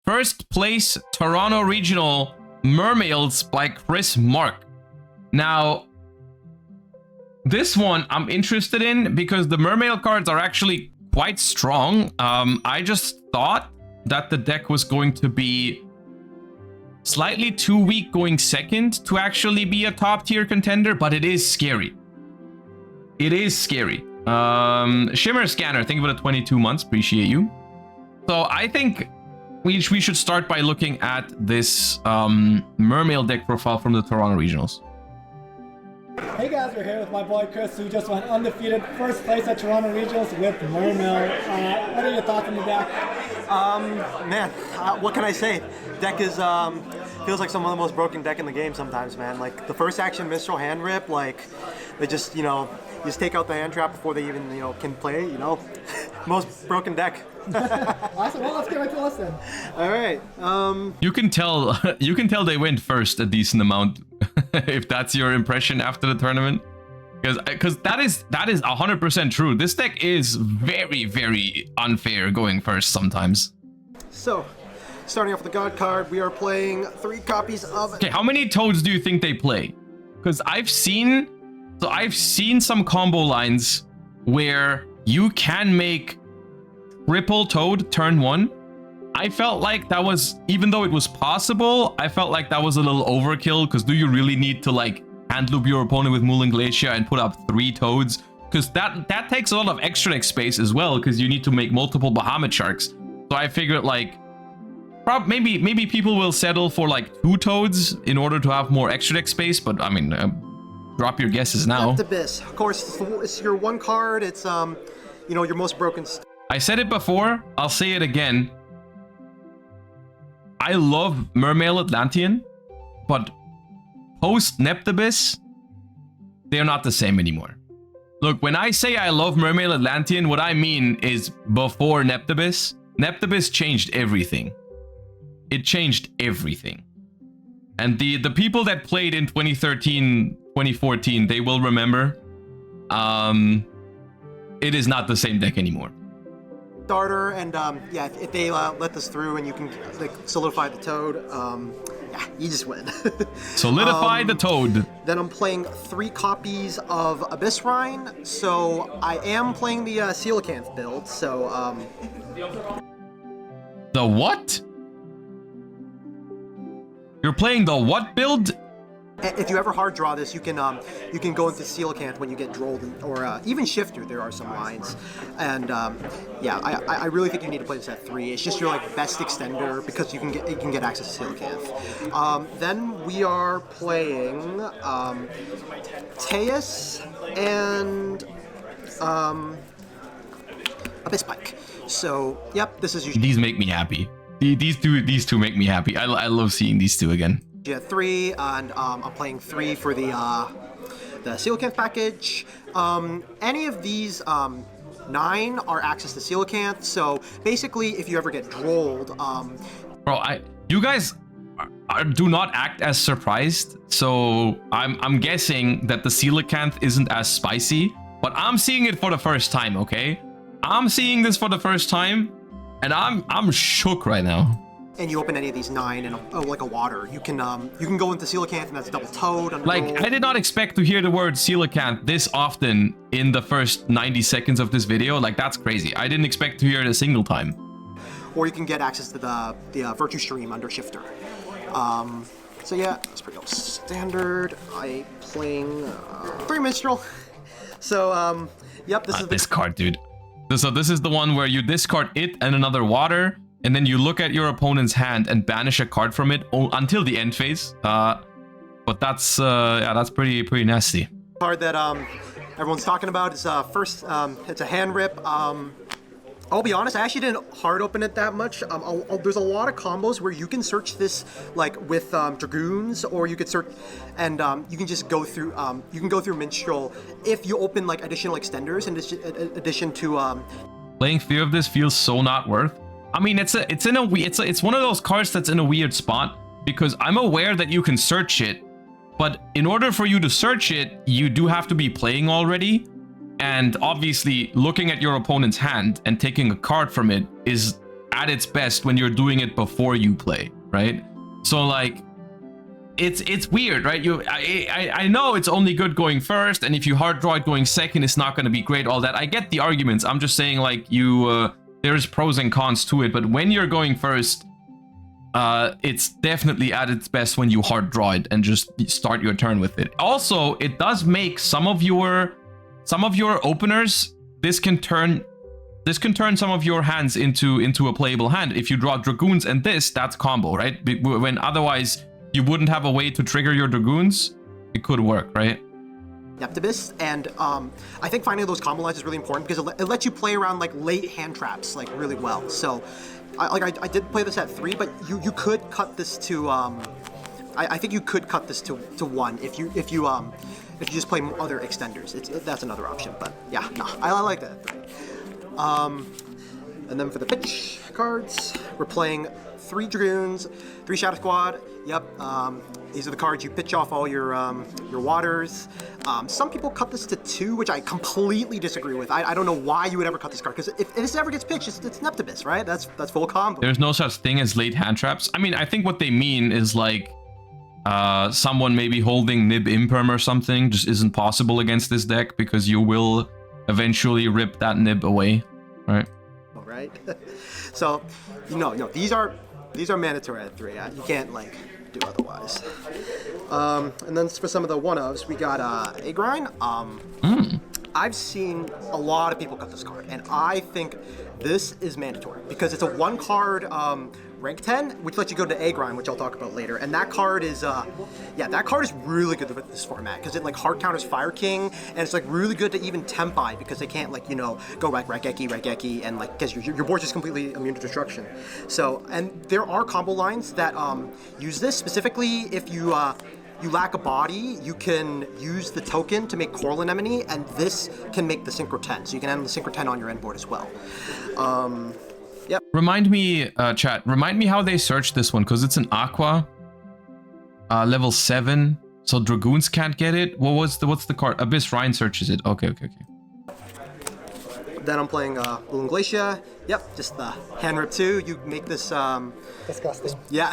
First place Toronto Regional Mermails by Chris Mark. Now, this one I'm interested in because the Mermail cards are actually quite strong. I just thought that the deck was going to be slightly too weak going second to actually be a top tier contender, but it is scary. It is scary. Shimmer Scanner, thank you for the 22 months. Appreciate you. So I think we should start by looking at this Mermail deck profile from the Toronto Regionals. Hey guys, we're here with my boy Chris, who just went undefeated, first place at Toronto Regionals with Mermail. What are your thoughts on the deck? Man, what can I say? Deck is feels like some of the most broken deck in the game sometimes, man. Like the first action Minstrel hand rip, like they just just take out the hand trap before they even can play it. Most broken deck. Awesome. Well, let's get right to us then. All right. You can tell they went first a decent amount if that's your impression after the tournament, because that is 100% true. This deck is very, very unfair going first sometimes. So, starting off with the God card, we are playing 3 copies of. Okay, how many Toads do you think they play? Because I've seen some combo lines where you can make triple Toad turn 1. I felt like that was, even though it was possible, I felt like that was a little overkill, because do you really need to like hand loop your opponent with Moolan Glacier and put up 3 Toads? Because that takes a lot of extra deck space as well, because you need to make multiple Bahamut Sharks. So I figured like maybe people will settle for like 2 Toads in order to have more extra deck space, but I mean, drop your guesses now. Abyss. Of course, it's your 1 card. It's your most broken. I said it before, I'll say it again. I love Mermail Atlantean, but post Neptibus, they're not the same anymore. Look, when I say I love Mermail Atlantean, what I mean is before Neptibus. Neptibus changed everything. It changed everything. And the people that played in 2013, 2014, they will remember. It is not the same deck anymore. Starter, and yeah, if they let this through and you can like solidify the Toad, yeah, you just win. Solidify the Toad. Then I'm playing 3 copies of Abyss Rhine, so I am playing the Coelacanth build. So the what? You're playing the what build? If you ever hard draw this, you can go into Coelacanth when you get drolled, or even Shifter. There are some lines, and yeah, I really think you need to play this at 3. It's just your like best extender because you can get access to Coelacanth. Then we are playing Teus and Abyss Pike. So yep, this is usually. These make me happy. These two make me happy. I love seeing these two again. 3, and I'm playing 3 for the Coelacanth package. Any of these 9 are access to Coelacanth, so basically if you ever get drolled, Bro, you guys do not act as surprised, so I'm guessing that the Coelacanth isn't as spicy, but I'm seeing it for the first time, okay? I'm seeing this for the first time, and I'm shook right now. And you open any of these 9 and like a water, you can go into Coelacanth, and that's double Toad. Like, I did not expect to hear the word Coelacanth this often in the first 90 seconds of this video. Like, that's crazy. I didn't expect to hear it a single time. Or you can get access to the Virtue Stream under Shifter. So yeah, that's pretty old standard. I playing 3 Minstrel. So yep, this is this card, dude. So this is the one where you discard it and another water, and then you look at your opponent's hand and banish a card from it until the end phase. But that's yeah, that's pretty nasty. Card that everyone's talking about is first. It's a hand rip. I'll be honest, I actually didn't hard open it that much. There's a lot of combos where you can search this like with Dragoons, or you could search, and you can just go through. You can go through Minstrel if you open like additional extenders in addition to. Playing Fear of this feels so not worth. I mean, it's one of those cards that's in a weird spot, because I'm aware that you can search it, but in order for you to search it, you do have to be playing already. And obviously, looking at your opponent's hand and taking a card from it is at its best when you're doing it before you play, right? So like, it's weird, right? I know it's only good going first, and if you hard draw it going second, it's not going to be great. All that, I get the arguments. I'm just saying, like, there's pros and cons to it. But when you're going first, it's definitely at its best when you hard draw it and just start your turn with it. Also, it does make some of your openers. This can turn some of your hands into a playable hand. If you draw dragoons and that's combo, right? When otherwise you wouldn't have a way to trigger your dragoons, it could work, right? Neptibus, and I think finding those combo lines is really important because it lets you play around like late hand traps like really well. So, I did play this at 3, but you could cut this to I think you could cut this to 1 if you just play other extenders. That's another option, but yeah, no, I like that at 3. And then for the pitch cards, we're playing 3 Dragoons, 3 Shadow Squad. Yep, these are the cards you pitch off all your waters. Some people cut this to 2, which I completely disagree with. I don't know why you would ever cut this card, because if this ever gets pitched, it's Neptibus, right? That's full combo. There's no such thing as late hand traps. I mean, I think what they mean is like someone maybe holding Nib Imperm or something just isn't possible against this deck because you will eventually rip that Nib away, right? All right. So, no, these are mandatory at 3. You can't like do otherwise. And then for some of the one-ofs, we got a grind. I've seen a lot of people cut this card, and I think this is mandatory because it's a 1 card rank 10, which lets you go to A grind, which I'll talk about later. And that card is, that card is really good with this format because it like hard counters Fire King, and it's like really good to even Tempai because they can't like, go like Regeki, and like, because your board's just completely immune to destruction. So, and there are combo lines that use this specifically if you lack a body, you can use the token to make Coral Anemone, and this can make the Synchro 10. So you can end the Synchro 10 on your end board as well. Yep. Remind me, chat, how they searched this one, because it's an Aqua, level 7, so Dragoons can't get it. What's the card? Abyss Rhine searches it. Okay. Then I'm playing Balloon Glacia. Yep, just the hand rip 2. You make this Disgusting. yeah,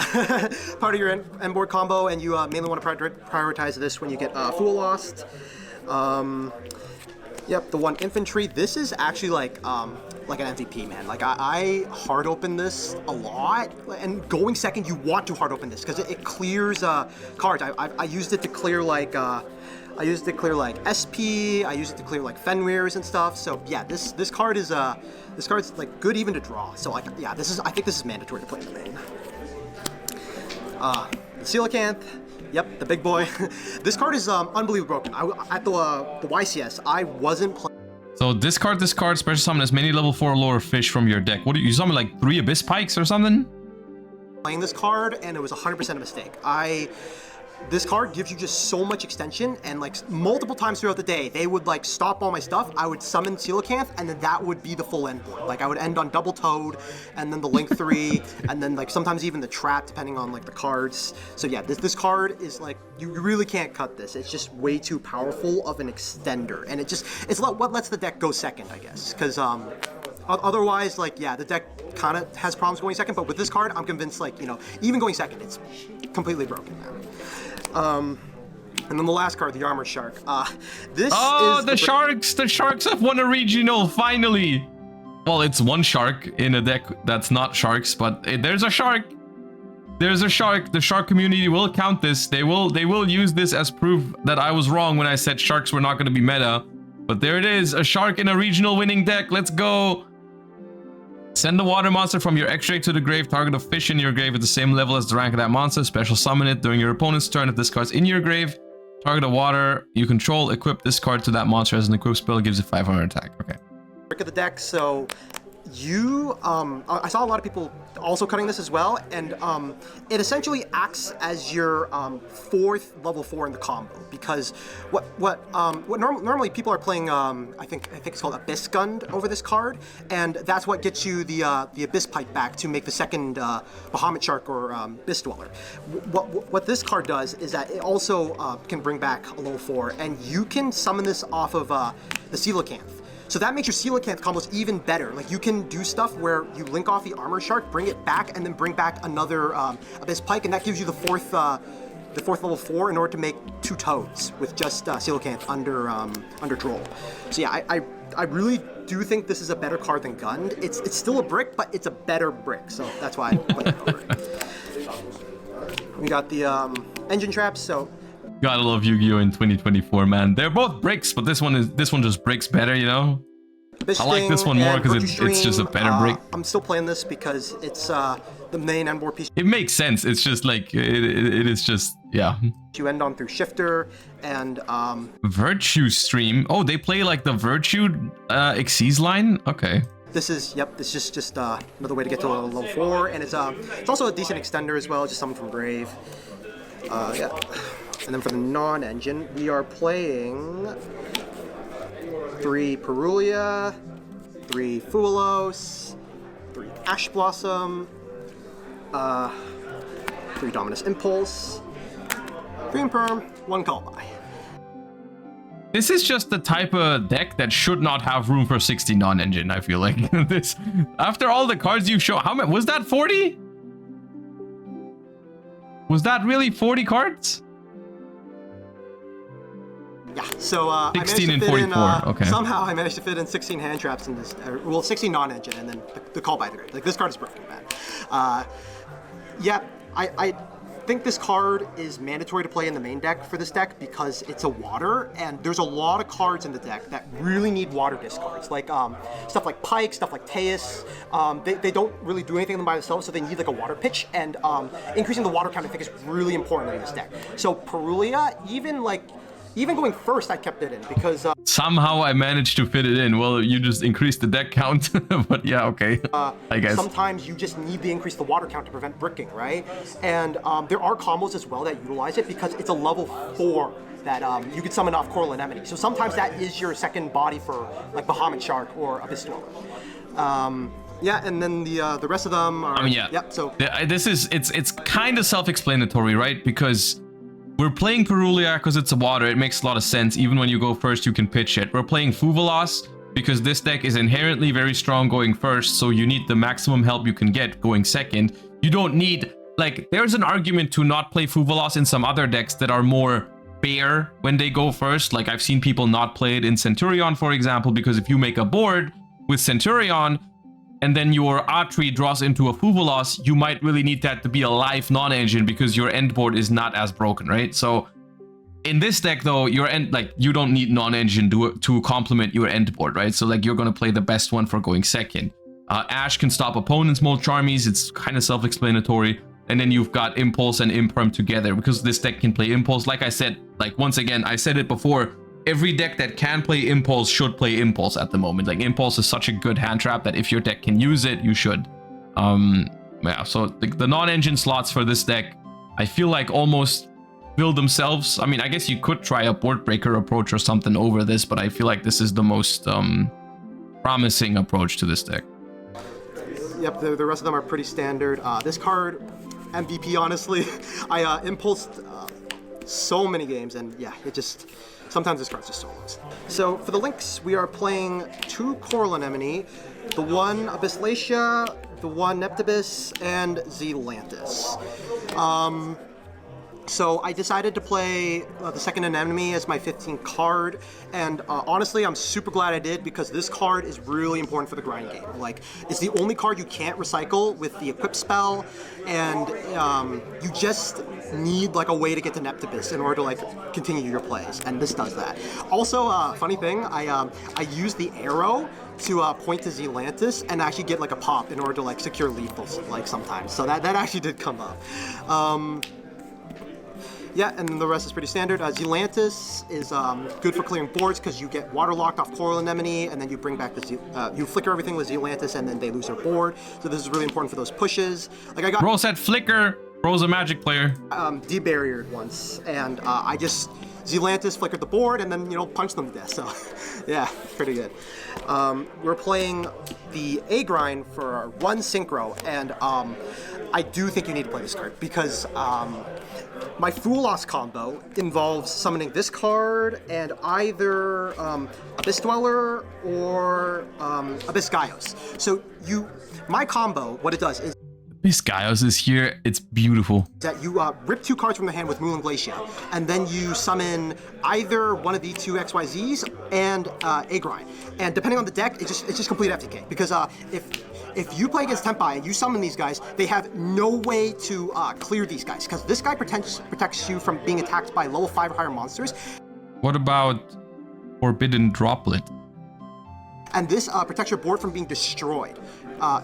part of your end board combo, and you mainly want to prioritize this when you get Fool Lost. Yep, the 1 infantry. This is actually like an MVP, man. Like I hard open this a lot, and going second, you want to hard open this because it clears cards. I used it to clear like SP. I used it to clear like Fenrir's and stuff. So yeah, this card is like good even to draw. So like yeah, I think this is mandatory to play in the main. The Coelacanth. Yep, the big boy. This card is unbelievably broken. At the YCS, I wasn't playing. So discard this card, special summon as many level 4 or lower fish from your deck. What do you summon, like 3 Abyss Pikes or something? Playing this card, and it was 100% a mistake. This card gives you just so much extension, and like multiple times throughout the day, they would like stop all my stuff. I would summon Coelacanth, and then that would be the full end board. Like I would end on Double Toad, and then the Link 3, and then like sometimes even the Trap, depending on like the cards. So yeah, this card is like, you really can't cut this. It's just way too powerful of an extender, and it's what lets the deck go second, I guess, because otherwise, like, yeah, the deck kind of has problems going second, but with this card, I'm convinced, like, even going second, it's completely broken now. And then the last card, the Armored Shark. The Sharks have won a regional, finally! Well, it's 1 shark in a deck that's not sharks, but there's a shark! There's a shark. The shark community will count this. They will use this as proof that I was wrong when I said sharks were not going to be meta. But there it is, a shark in a regional winning deck. Let's go! Send the water monster from your extra to the grave. Target a fish in your grave at the same level as the rank of that monster. Special summon it during your opponent's turn. If this card's in your grave, target a water you control. Equip this card to that monster as an equip spell. Gives it 500 attack. Okay. Trick of the deck. So I saw a lot of people also cutting this as well, and it essentially acts as your 4th level 4 in the combo, because normally people are playing I think it's called Abyss Gund over this card, and that's what gets you the Abyss Pipe back to make the second Bahamut Shark or Abyss Dweller. What this card does is that it also can bring back a level 4, and you can summon this off of the Coelacanth. So that makes your coelacanth combos even better. Like you can do stuff where you link off the armor shark, bring it back, and then bring back another abyss pike, and that gives you the fourth level 4 in order to make 2 toads with just coelacanth under droll. So yeah, I really do think this is a better card than Gund. It's still a brick, but it's a better brick, so that's why I play it over. We got the engine traps, so Gotta love Yu-Gi-Oh in 2024, man. They're both bricks, but this one just bricks better, you know? I like this one more because it's just a better brick. I'm still playing this because it's the main onboard piece. It makes sense. It's just like it is just, yeah. You end on through Shifter and Virtue Stream. Oh, they play like the Virtue Xyz line. Okay. This is just another way to get to level 4, and it's also a decent extender as well, just something from Brave. Yeah. And then for the non-engine, we are playing 3 Perulia, 3 Fuelos, 3 Ash Blossom, 3 Dominus Impulse, 3 Imperm, 1 Call By. This is just the type of deck that should not have room for 60 non-engine, I feel like. This, after all the cards you show, how many, was that 40? Was that really 40 cards? Yeah, so 16 and 44. Okay. Somehow I managed to fit in 16 hand traps in this, well, 16 non-engine, and then the Call By the Grave. Like this card is broken, man. Yeah, I think this card is mandatory to play in the main deck for this deck because it's a water, and there's a lot of cards in the deck that really need water discards, like stuff like Pike, stuff like Teus. They don't really do anything by themselves, so they need like a water pitch, and increasing the water count I think is really important in this deck. So Perulia, even going first, I kept it in because somehow I managed to fit it in. Well, you just increased the deck count, but yeah, okay. I guess sometimes you just need to increase the water count to prevent bricking, right? And there are combos as well that utilize it because it's a level 4 that you could summon off Coral Anemone. So sometimes that is your second body for like Bahamut Shark or Abyss Dweller. Yeah, and then the rest of them are. I mean, yeah. Yep. So this is it's kind of self-explanatory, right? Because we're playing Perulia because it's a water. It makes a lot of sense. Even when you go first, you can pitch it. We're playing Fuvalos because this deck is inherently very strong going first, so you need the maximum help you can get going second. You don't need, like, there's an argument to not play Fuvalos in some other decks that are more bare when they go first. Like, I've seen people not play it in Centurion, for example, because if you make a board with Centurion, and then your R3 draws into a Fuvalos, you might really need that to be a live non-engine because your end board is not as broken, right? So in this deck, though, your end, like, you don't need non-engine to complement your end board, right? So like, you're gonna play the best one for going second. Ash can stop opponents' most charmies. It's kind of self-explanatory. And then you've got Impulse and Imperm together because this deck can play Impulse. Like I said, like, once again, I said it before, every deck that can play Impulse should play Impulse at the moment. Like, Impulse is such a good hand trap that if your deck can use it, you should. Yeah, so the non-engine slots for this deck, I feel like almost fill themselves. I mean, I guess you could try a board breaker approach or something over this, but I feel like this is the most promising approach to this deck. Yep, the rest of them are pretty standard. This card, MVP, honestly. I impulsed so many games, and yeah, it just... Sometimes this card's just so loose. So for the links, we are playing 2 Coral Anemone, the 1 Abysslacia, the 1 Neptibus, and Zealantis. So I decided to play the second Anemone as my 15th card, and honestly, I'm super glad I did because this card is really important for the grind game. Like, it's the only card you can't recycle with the equip spell, and you just need like a way to get to Neptibus in order to like continue your plays, and this does that. Also, funny thing, I use the arrow to point to Zealantis and actually get like a pop in order to like secure lethals like sometimes. So that actually did come up. Yeah, and then the rest is pretty standard. Zealantis is good for clearing boards because you get waterlocked off Coral Anemone, and then you bring back the you flicker everything with Zealantis, and then they lose their board. So this is really important for those pushes. Like I got. Bro said flicker. Bro's a Magic player. De-barriered once, and I just Zealantis flickered the board, and then punched them to death. So yeah, pretty good. We're playing the A grind for 1 synchro, and I do think you need to play this card because my Fool Loss combo involves summoning this card and either Abyss Dweller or Abyss Yugioh. So my combo, what it does is This Yugioh is here. It's beautiful. that you rip 2 cards from the hand with Moulin Glacier, and then you summon either one of the 2 XYZs and Agrind. And depending on the deck, it's just complete FTK. Because if you play against Tenpai and you summon these guys, they have no way to clear these guys. Because this guy protects you from being attacked by level 5 or higher monsters. What about Forbidden Droplet? And this protects your board from being destroyed.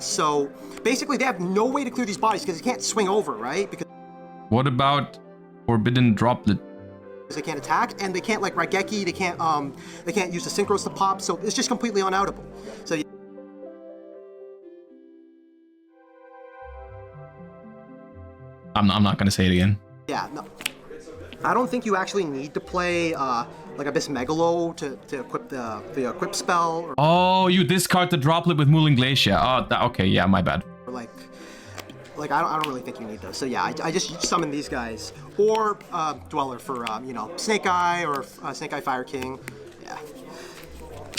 So basically, they have no way to clear these bodies because they can't swing over, right? Because What about Forbidden Droplet? they can't attack, and they can't like Raigeki. They can't use the synchros to pop. So it's just completely unoutable. So I'm not gonna say it again. yeah, no, I don't think you actually need to play like Abyss Megalo to equip the equip spell or Oh, you discard the Droplet with Moulin Glacier. Oh, okay, yeah, my bad. like I don't really think you need those. So yeah, I just summon these guys or Dweller for Snake Eye or Snake Eye Fire King. Yeah.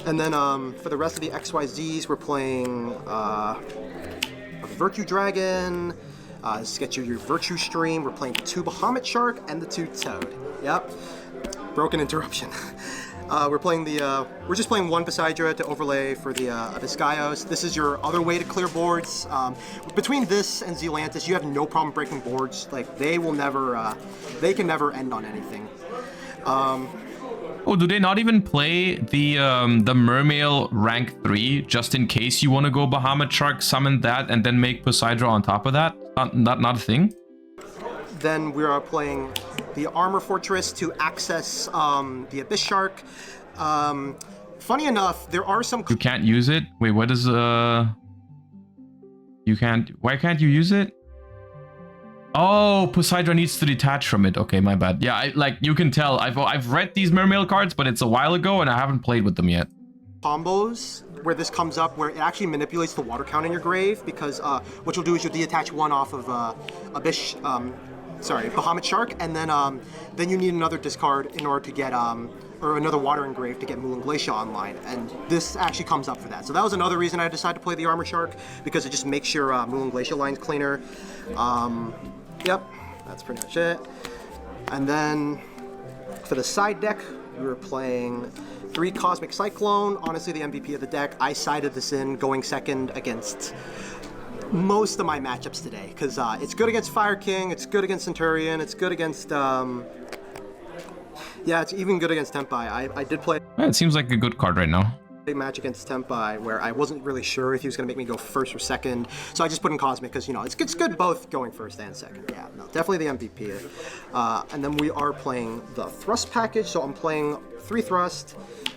And then for the rest of the XYZs, we're playing Virtue Dragon. This gets you your Virtue Stream. We're playing the 2 Bahamut Shark and the 2 Toad. Yep. Broken interruption. We're just playing 1 Poseidra to overlay for the Abyss Yugioh. This is your other way to clear boards. Between this and Zealantis, you have no problem breaking boards. Like they can never end on anything. Oh, do they not even play the Mermail rank 3 just in case you want to go Bahamut Shark, summon that, and then make Poseidra on top of that? Not a thing? Then we are playing the Armor Fortress to access the Abyss Shark. Funny enough, there are some... You can't use it? Wait, what is... You can't... Why can't you use it? Oh, Poseidra needs to detach from it. Okay, my bad. Yeah, you can tell. I've read these Mermail cards, but it's a while ago, and I haven't played with them yet. Combos where this comes up, where it actually manipulates the water count in your grave, because what you'll do is you'll detach 1 off of Abyss... Bahamut Shark, and then you need another discard in order to get or another water engrave to get Moulin Glacier online, and this actually comes up for that. So that was another reason I decided to play the Armor Shark, because it just makes your Moulin Glacier lines cleaner. Yep, that's pretty much it. And then for the side deck, we were playing 3 Cosmic Cyclone. Honestly, the MVP of the deck. I sided this in going second against most of my matchups today, because it's good against Fire King, it's good against Centurion, it's good against it's even good against Tenpai. I did play Yeah, it seems like a good card right now. a match against Tenpai where I wasn't really sure if he was going to make me go first or second, so I just put in Cosmic because it's good both going first and second. Yeah, no, definitely the MVP. And then we are playing the Thrust package, so I'm playing 3 Thrust,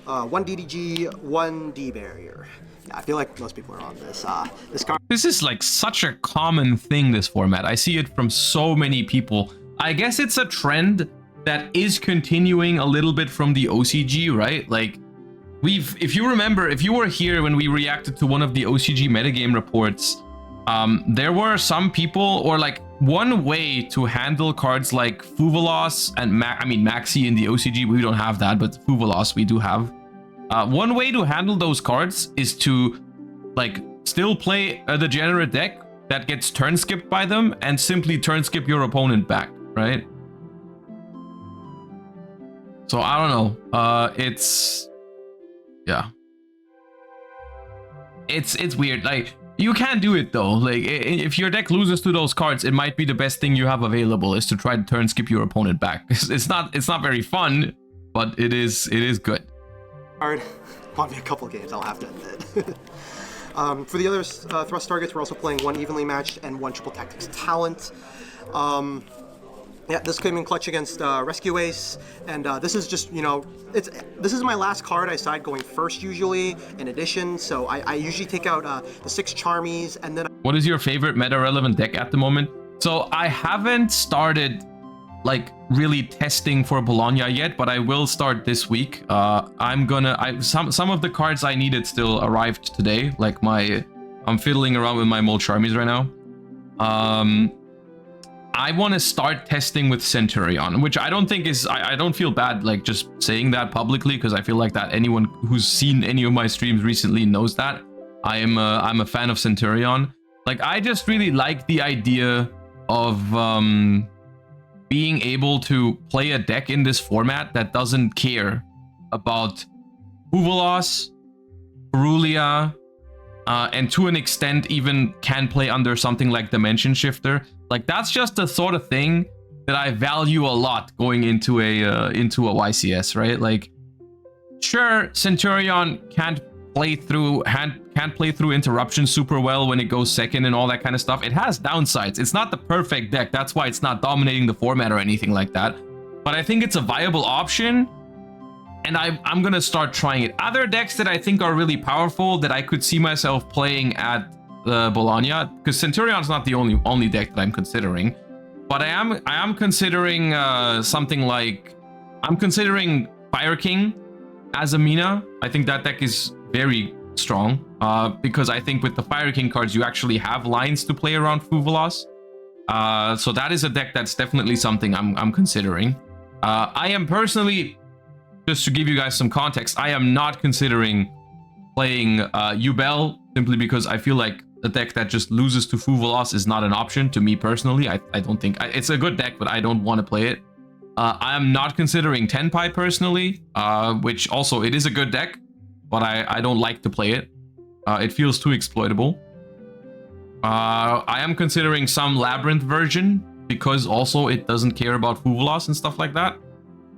1 DDG, 1 D Barrier. Yeah, I feel like most people are on this. This card. This is like such a common thing, this format. I see it from so many people. I guess it's a trend that is continuing a little bit from the OCG, right? Like, if you remember, if you were here when we reacted to one of the OCG metagame reports, there were some people, or like one way to handle cards like Fuvalos and Maxi in the OCG, we don't have that, but Fuvalos we do have. One way to handle those cards is to like still play a degenerate deck that gets turn skipped by them and simply turn skip your opponent back, right? So I don't know. It's weird. Like, you can do it though. Like, if your deck loses to those cards, it might be the best thing you have available is to try to turn skip your opponent back. It's not very fun, but it is good. Hard. Bought me a couple games, I'll have to admit. For the other thrust targets, we're also playing 1 evenly matched and 1 triple tactics talent. Yeah, this came in clutch against Rescue Ace, and this is just, this is my last card I side going first usually, in addition, so I usually take out the 6 Charmies, and then... What is your favorite meta-relevant deck at the moment? So I haven't started, like, really testing for Bologna yet, but I will start this week. Some of the cards I needed still arrived today, like I'm fiddling around with my Mold Charmies right now. I want to start testing with Centurion, which I don't think is, I don't feel bad like just saying that publicly, because I feel like that anyone who's seen any of my streams recently knows that I'm a fan of Centurion. Like, I just really like the idea of being able to play a deck in this format that doesn't care about Huvelos, Perulia, and to an extent even can play under something like Dimension Shifter. Like, that's just the sort of thing that I value a lot going into a YCS, right? Like, sure, Centurion can't play through interruption super well when it goes second and all that kind of stuff. It has downsides. It's not the perfect deck. That's why it's not dominating the format or anything like that. But I think it's a viable option, and I'm gonna start trying it. Other decks that I think are really powerful that I could see myself playing at Bologna, because Centurion's not the only deck that I'm considering, but I am considering something like, I'm considering Fire King as a Mina. I think that deck is very strong, because I think with the Fire King cards you actually have lines to play around Huvelos. So that is a deck that's definitely something I'm considering. I am personally, just to give you guys some context, I am not considering playing Yugioh, simply because I feel like a deck that just loses to Huvelos is not an option to me personally. I don't think it's a good deck, but I don't want to play it. I am not considering Tenpai personally, which also, it is a good deck, but I don't like to play it. It feels too exploitable. I am considering some Labyrinth version, because also it doesn't care about Huvelos and stuff like that.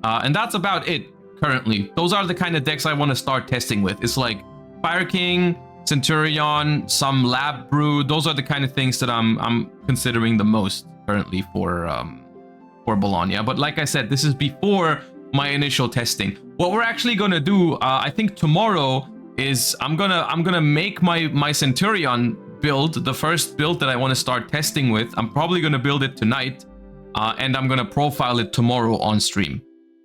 And that's about it currently. Those are the kind of decks I want to start testing with. It's like Fire King, Centurion, some Lab Brew. Those are the kind of things that I'm considering the most currently for Bologna. But like I said, this is before my initial testing. What we're actually gonna do, I think tomorrow, is I'm gonna make my Centurion build, the first build that I want to start testing with. I'm probably gonna build it tonight, and I'm gonna profile it tomorrow on stream.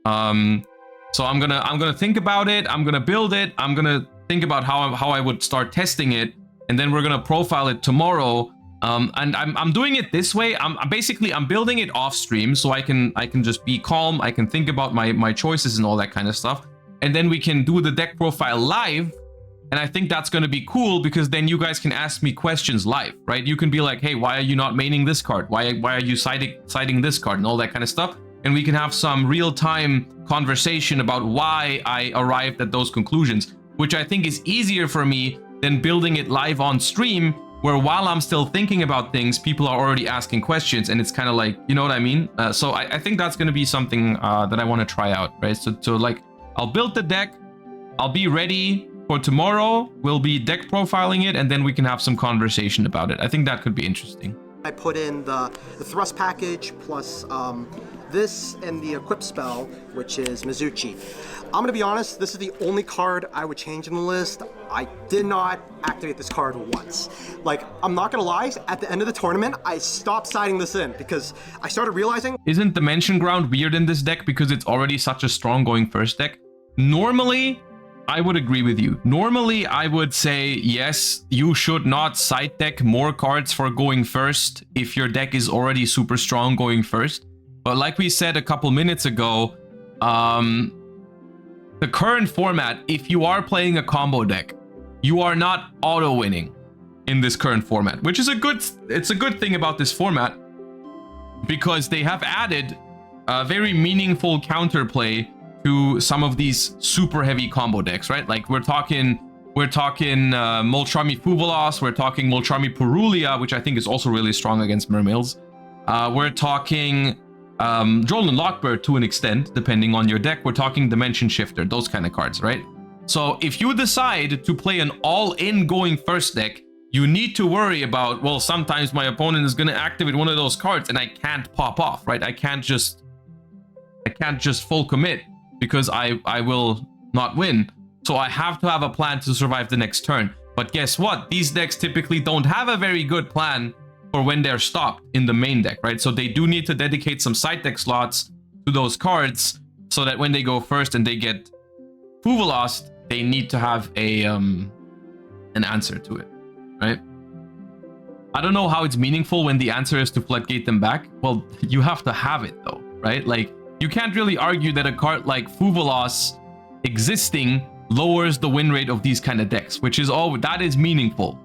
So I'm gonna think about it. I'm gonna build it. I'm gonna think about how I would start testing it, and then we're gonna profile it tomorrow. And I'm doing it this way. I'm building it off stream, so I can just be calm. I can think about my choices and all that kind of stuff, and then we can do the deck profile live. And I think that's going to be cool, because then you guys can ask me questions live, right? You can be like, hey, why are you not maining this card? Why are you citing this card and all that kind of stuff? And we can have some real-time conversation about why I arrived at those conclusions, which I think is easier for me than building it live on stream, where while I'm still thinking about things, people are already asking questions, and it's kind of like, you know what I mean? So I think that's going to be something that I want to try out, right? So like, I'll build the deck, I'll be ready for tomorrow, we'll be deck profiling it, and then we can have some conversation about it. I think that could be interesting. I put in the thrust package plus this and the equip spell, which is Mizuchi. I'm gonna be honest, this is the only card I would change in the list. I did not activate this card once. Like, I'm not gonna lie, at the end of the tournament, I stopped siding this in because I started realizing... Isn't Dimension Ground weird in this deck because it's already such a strong going first deck? Normally, I would agree with you. Normally, I would say, yes, you should not side deck more cards for going first if your deck is already super strong going first. But like we said a couple minutes ago, the current format, if you are playing a combo deck, you are not auto-winning in this current format, which is it's a good thing about this format, because they have added a very meaningful counterplay to some of these super heavy combo decks, right? Like we're talking Moltrami Huvelos, we're talking Moltrami Perulia, which I think is also really strong against Mermails. We're talking Droll Lockbird to an extent, depending on your deck. We're talking Dimension Shifter, those kind of cards, right? So if you decide to play an all-in going first deck, you need to worry about, well, sometimes my opponent is going to activate one of those cards and I can't pop off, right? I can't just full commit because I will not win. So I have to have a plan to survive the next turn. But guess what? These decks typically don't have a very good plan for when they're stopped in the main deck, right? So they do need to dedicate some side deck slots to those cards so that when they go first and they get Huvelos, they need to have a an answer to it, right? I don't know how it's meaningful when the answer is to floodgate them back. Well, you have to have it though, right? Like, you can't really argue that a card like Fuvalos existing lowers the win rate of these kind of decks, which is all that is meaningful.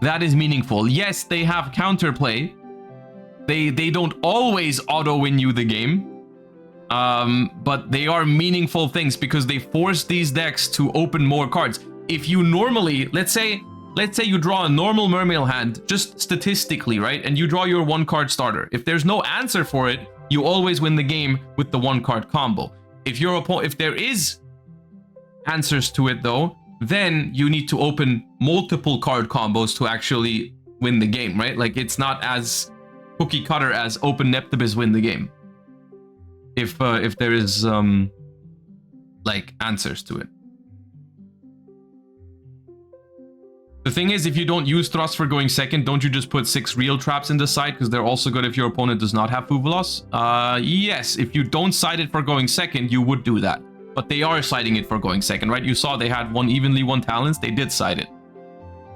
That is meaningful. Yes, they have counterplay. They don't always auto win you the game. But they are meaningful things because they force these decks to open more cards. If you normally, let's say you draw a normal Mermail hand, just statistically, right? And you draw your 1-card starter. If there's no answer for it, you always win the game with the 1-card combo. If there is answers to it though, then you need to open multiple card combos to actually win the game, right? Like, it's not as cookie cutter as open Neptibus win the game. If there is like answers to it. The thing is, if you don't use thrust for going second, don't you just put 6 real traps in the side? Because they're also good if your opponent does not have Fuvalos. Yes, if you don't side it for going second, you would do that. But they are siding it for going second, right? You saw they had one evenly, one talents. They did side it.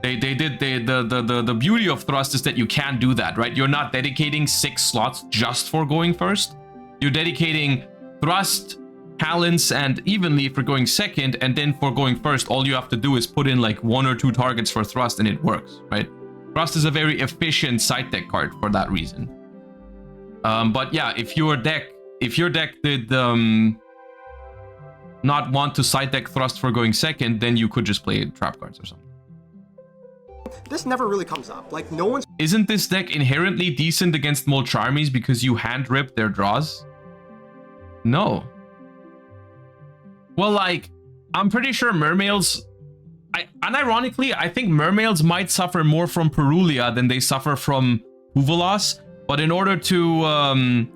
The beauty of thrust is that you can do that, right? You're not dedicating 6 slots just for going first. You're dedicating thrust, talents, and evenly for going second, and then for going first, all you have to do is put in like 1 or 2 targets for thrust, and it works, right? Thrust is a very efficient side deck card for that reason. But yeah, if your deck did not want to side deck thrust for going second, then you could just play trap cards or something. This never really comes up. Like, no one's... Isn't this deck inherently decent against Molcharmies because you hand rip their draws? No. Well, like, I'm pretty sure Mermails... unironically, I think Mermails might suffer more from Perulia than they suffer from Fuvalos. But in order to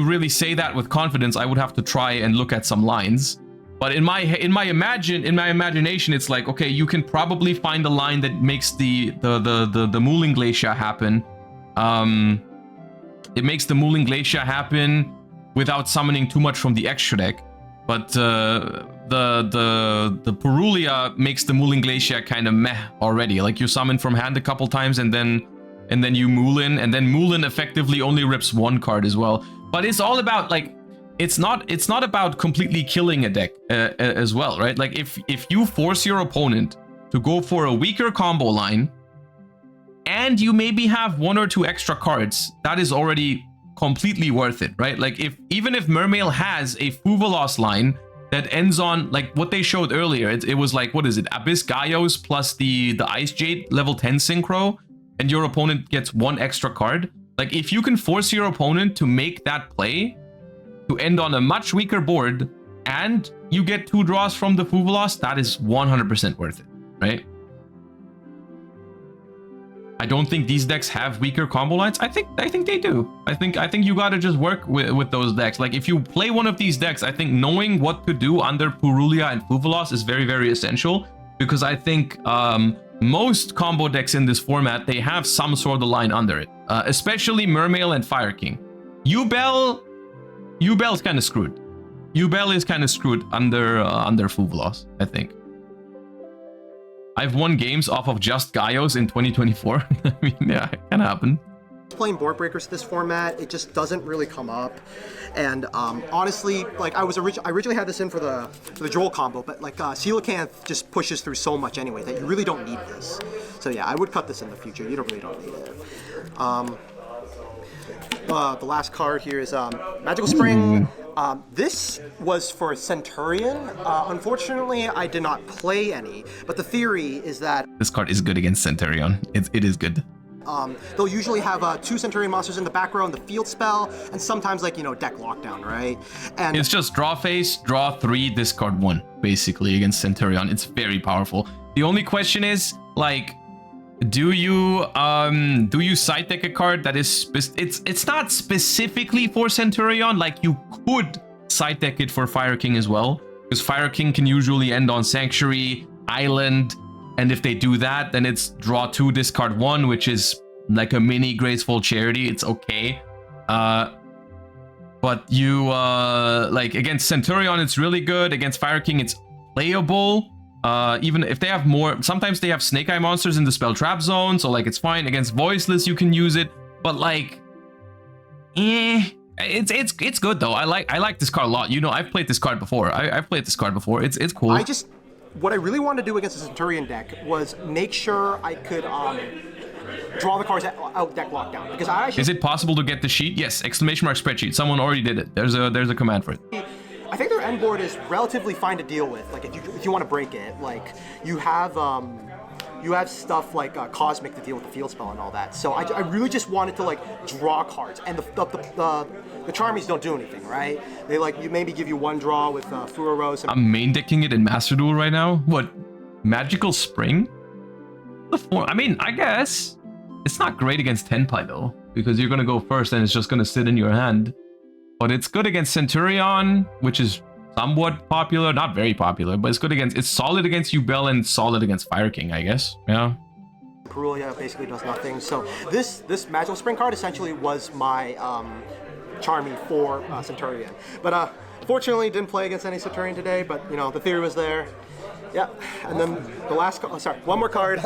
really say that with confidence, I would have to try and look at some lines. But in my imagination, it's like, okay, you can probably find a line that makes the Mooling Glacier happen. It makes the Mooling Glacier happen without summoning too much from the extra deck. But the Perulia makes the Mooling Glacier kind of meh already. Like, you summon from hand a couple times and then you Moulin, and then Moulin effectively only rips 1 card as well. But it's all about, like, it's not about completely killing a deck as well, right? Like, if you force your opponent to go for a weaker combo line and you maybe have 1 or 2 extra cards, that is already completely worth it, right? Like, even if Mermail has a Fuvalos line that ends on, like, what they showed earlier, it was like, what is it, Abyss Gaios plus the Ice Jade level 10 synchro, and your opponent gets 1 extra card. Like, if you can force your opponent to make that play to end on a much weaker board and you get 2 draws from the Fuvalos, that is 100% worth it, right? I don't think these decks have weaker combo lines. I think they do. I think you gotta just work with those decks. Like, if you play one of these decks, I think knowing what to do under Perulia and Fuvalos is very, very essential, because I think most combo decks in this format, they have some sort of line under it, especially Mermail and Fire King. Yubel's kind of screwed. Yubel is kind of screwed under Fuvalos, I think. I've won games off of just Gaios in 2024. I mean, yeah, it can happen. Playing board breakers this format, it just doesn't really come up. And honestly, like, I originally had this in for the Joel combo, but like Coelacanth just pushes through so much anyway that you really don't need this. So yeah, I would cut this in the future. You really don't need it. The last card here is Magical Spring. This was for Centurion. Unfortunately, I did not play any, but the theory is that this card is good against Centurion. It is good. They'll usually have 2 Centurion monsters in the back row and the field spell, and sometimes, like, deck lockdown, right? And it's just draw face, draw 3, discard 1, basically, against Centurion. It's very powerful. The only question is, like, do you side deck a card that is it's not specifically for Centurion? Like, you could side deck it for Fire King as well, because Fire King can usually end on Sanctuary, Island, and if they do that, then it's draw 2, discard 1, which is like a mini Graceful Charity. It's okay. But you like, against Centurion, it's really good. Against Fire King, it's playable. Even if they have more, sometimes they have snake eye monsters in the spell trap zone, so like it's fine. Against voiceless you can use it, but like it's good though. I like this card a lot. You know, I've played this card before. I've played this card before. It's cool. What I really wanted to do against the Centurion deck was make sure I could draw the cards out deck lockdown, because I actually... Is it possible to get the sheet? Yes, exclamation mark spreadsheet. Someone already did it. There's a command for it. I think their end board is relatively fine to deal with. Like if you want to break it, like you have stuff like Cosmic to deal with the field spell and all that. So I really just wanted to like draw cards, and the Charmies don't do anything, right? They like you maybe give you one draw with Fura Rose. I'm main decking it in Master Duel right now. What? Magical Spring? The form? I mean, I guess it's not great against Tenpai though, because you're gonna go first and it's just gonna sit in your hand. But it's good against Centurion, which is somewhat popular, not very popular, but it's good against, it's solid against Yugioh and solid against Fire King, I guess. Yeah. Perulia basically does nothing. So this Magical Spring card essentially was my Charming for Centurion. But fortunately didn't play against any Centurion today, but you know, the theory was there. Yeah, and then the last, one more card.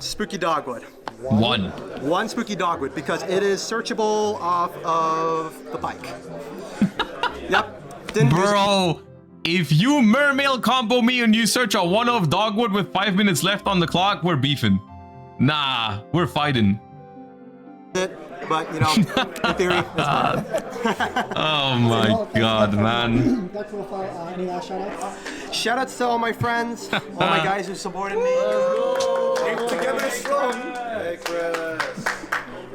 Spooky Dogwood. One Spooky Dogwood, because it is searchable off of the pike. Yep. Bro, if you mermail combo me and you search a one-off Dogwood with 5 minutes left on the clock, we're beefing. Nah, we're fighting. But, you know, in theory, it's oh my god, man. That's any last shout-outs? Shout-outs to all my friends, all my guys who supported me. Together strong. Hey, Chris.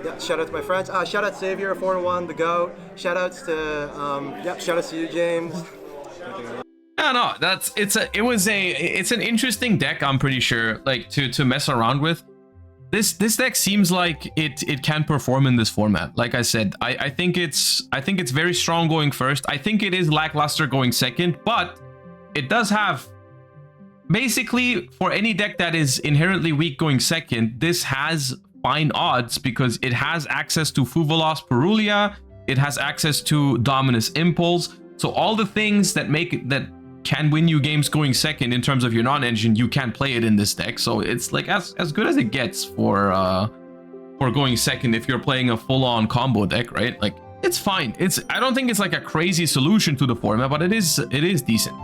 Yeah, shout-out to my friends. Shout-out to Xavier, 4-1, the GOAT. Shout-outs to, shout-outs to you, James. No, it's an interesting deck, I'm pretty sure, like, to mess around with. This deck seems like it can perform in this format. Like I said, I think it's very strong going first. I think it is lackluster going second, but it does have, basically, for any deck that is inherently weak going second, this has fine odds because it has access to Fuvolos Perulia, it has access to Dominus Impulse. So all the things that can win you games going second in terms of your non-engine, you can play it in this deck. So it's like as good as it gets for going second if you're playing a full-on combo deck, right? Like, it's fine. I don't think it's like a crazy solution to the format, but it is decent.